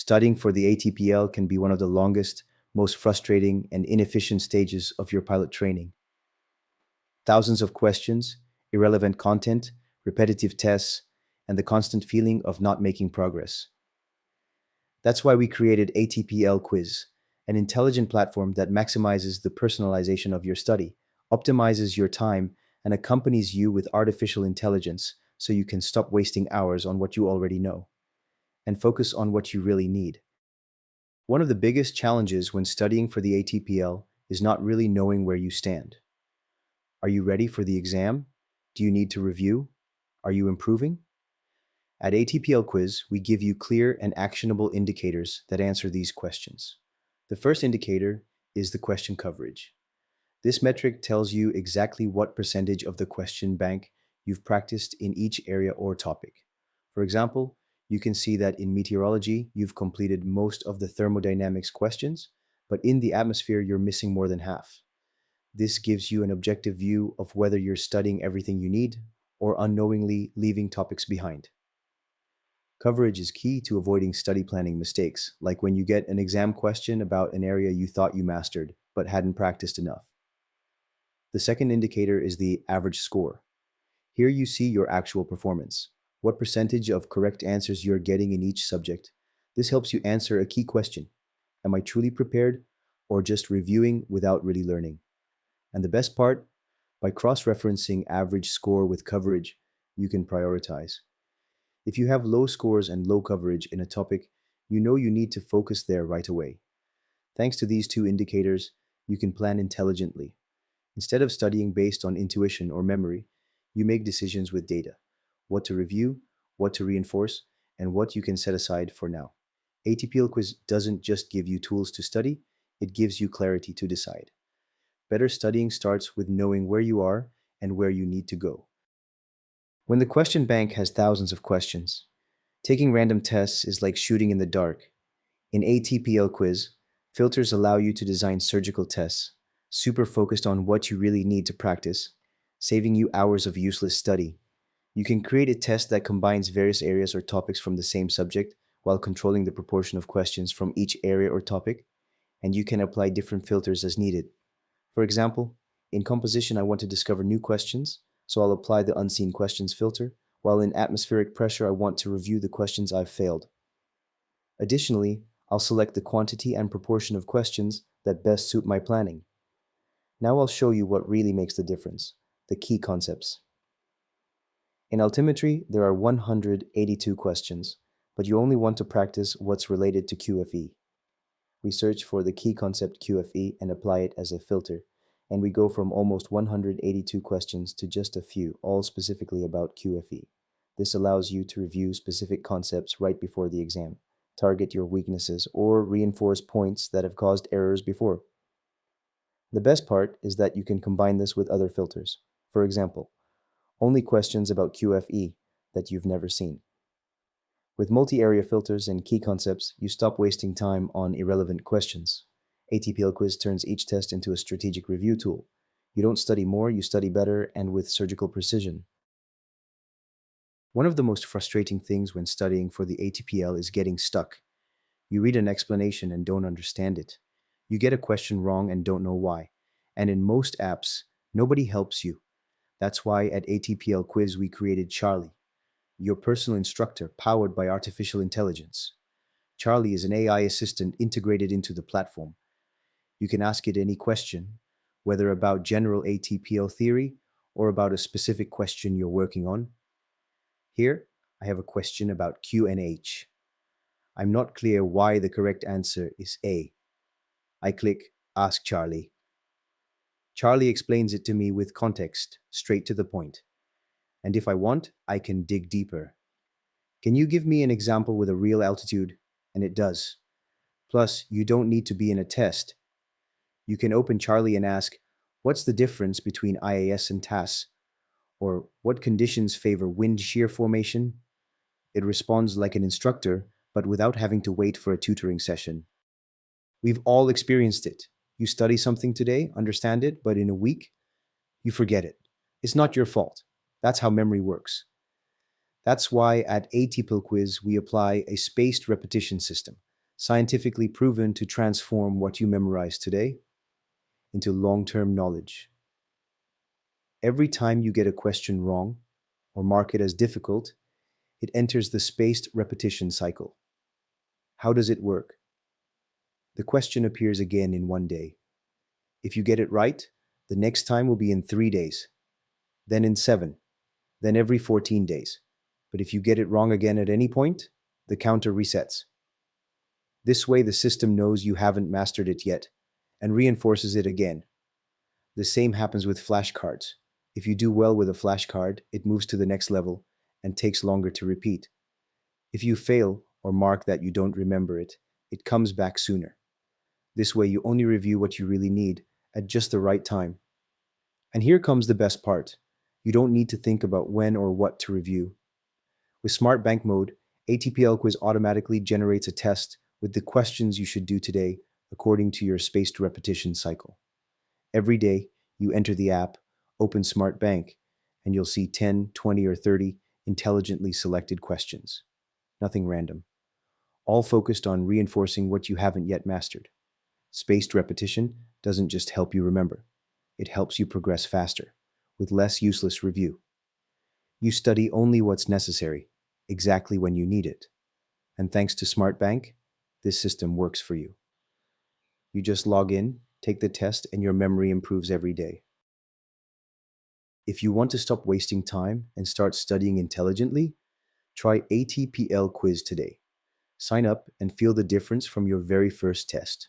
Studying for the ATPL can be one of the longest, most frustrating, and inefficient stages of your pilot training. Thousands of questions, irrelevant content, repetitive tests, and the constant feeling of not making progress. That's why we created ATPLQuiz, an intelligent platform that maximizes the personalization of your study, optimizes your time, and accompanies you with artificial intelligence so you can stop wasting hours on what you already know and focus on what you really need. One of the biggest challenges when studying for the ATPL is not really knowing where you stand. Are you ready for the exam? Do you need to review? Are you improving? At ATPL Quiz, we give you clear and actionable indicators that answer these questions. The first indicator is the question coverage. This metric tells you exactly what percentage of the question bank you've practiced in each area or topic. For example, you can see that in meteorology, you've completed most of the thermodynamics questions, but in the atmosphere, you're missing more than half. This gives you an objective view of whether you're studying everything you need or unknowingly leaving topics behind. Coverage is key to avoiding study planning mistakes, like when you get an exam question about an area you thought you mastered but hadn't practiced enough. The second indicator is the average score. Here you see your actual performance, what percentage of correct answers you're getting in each subject. This helps you answer a key question. Am I truly prepared or just reviewing without really learning? And the best part, by cross-referencing average score with coverage, you can prioritize. If you have low scores and low coverage in a topic, you know you need to focus there right away. Thanks to these two indicators, you can plan intelligently. Instead of studying based on intuition or memory, you make decisions with data: what to review, what to reinforce, and what you can set aside for now. ATPL Quiz doesn't just give you tools to study, it gives you clarity to decide. Better studying starts with knowing where you are and where you need to go. When the question bank has thousands of questions, taking random tests is like shooting in the dark. In ATPL Quiz, filters allow you to design surgical tests, super focused on what you really need to practice, saving you hours of useless study. You can create a test that combines various areas or topics from the same subject while controlling the proportion of questions from each area or topic, and you can apply different filters as needed. For example, in composition, I want to discover new questions, so I'll apply the unseen questions filter, while in atmospheric pressure, I want to review the questions I've failed. Additionally, I'll select the quantity and proportion of questions that best suit my planning. Now I'll show you what really makes the difference: the key concepts. In altimetry, there are 182 questions, but you only want to practice what's related to QFE. We search for the KeyConcept QFE and apply it as a filter, and we go from almost 182 questions to just a few, all specifically about QFE. This allows you to review specific concepts right before the exam, target your weaknesses, or reinforce points that have caused errors before. The best part is that you can combine this with other filters. For example, only questions about QFE that you've never seen. With multi-area filters and key concepts, you stop wasting time on irrelevant questions. ATPL Quiz turns each test into a strategic review tool. You don't study more, you study better and with surgical precision. One of the most frustrating things when studying for the ATPL is getting stuck. You read an explanation and don't understand it. You get a question wrong and don't know why. And in most apps, nobody helps you. That's why at ATPL Quiz we created Charlie, your personal instructor powered by artificial intelligence. Charlie is an AI assistant integrated into the platform. You can ask it any question, whether about general ATPL theory or about a specific question you're working on. Here, I have a question about QNH. I'm not clear why the correct answer is A. I click Ask Charlie. Charlie explains it to me with context, straight to the point. And if I want, I can dig deeper. Can you give me an example with a real altitude? And it does. Plus, you don't need to be in a test. You can open Charlie and ask, what's the difference between IAS and TAS? Or what conditions favor wind shear formation? It responds like an instructor, but without having to wait for a tutoring session. We've all experienced it. You study something today, understand it, but in a week, you forget it. It's not your fault. That's how memory works. That's why at ATPL Quiz, we apply a spaced repetition system. scientifically proven to transform what you memorize today into long-term knowledge. Every time you get a question wrong or mark it as difficult, it enters the spaced repetition cycle. How does it work? The question appears again in one day. If you get it right, the next time will be in 3 days, then in 7, then every 14 days. But if you get it wrong again at any point, the counter resets. This way, the system knows you haven't mastered it yet and reinforces it again. The same happens with flashcards. If you do well with a flashcard, it moves to the next level and takes longer to repeat. If you fail or mark that you don't remember it, it comes back sooner. This way, you only review what you really need at just the right time. And here comes the best part. You don't need to think about when or what to review. With Smart Bank Mode, ATPL Quiz automatically generates a test with the questions you should do today according to your spaced repetition cycle. Every day, you enter the app, open Smart Bank, and you'll see 10, 20, or 30 intelligently selected questions. Nothing random. All focused on reinforcing what you haven't yet mastered. Spaced repetition doesn't just help you remember. It helps you progress faster, with less useless review. You study only what's necessary, exactly when you need it. And thanks to Smart Bank, this system works for you. You just log in, take the test, and your memory improves every day. If you want to stop wasting time and start studying intelligently, try ATPL Quiz today. Sign up and feel the difference from your very first test.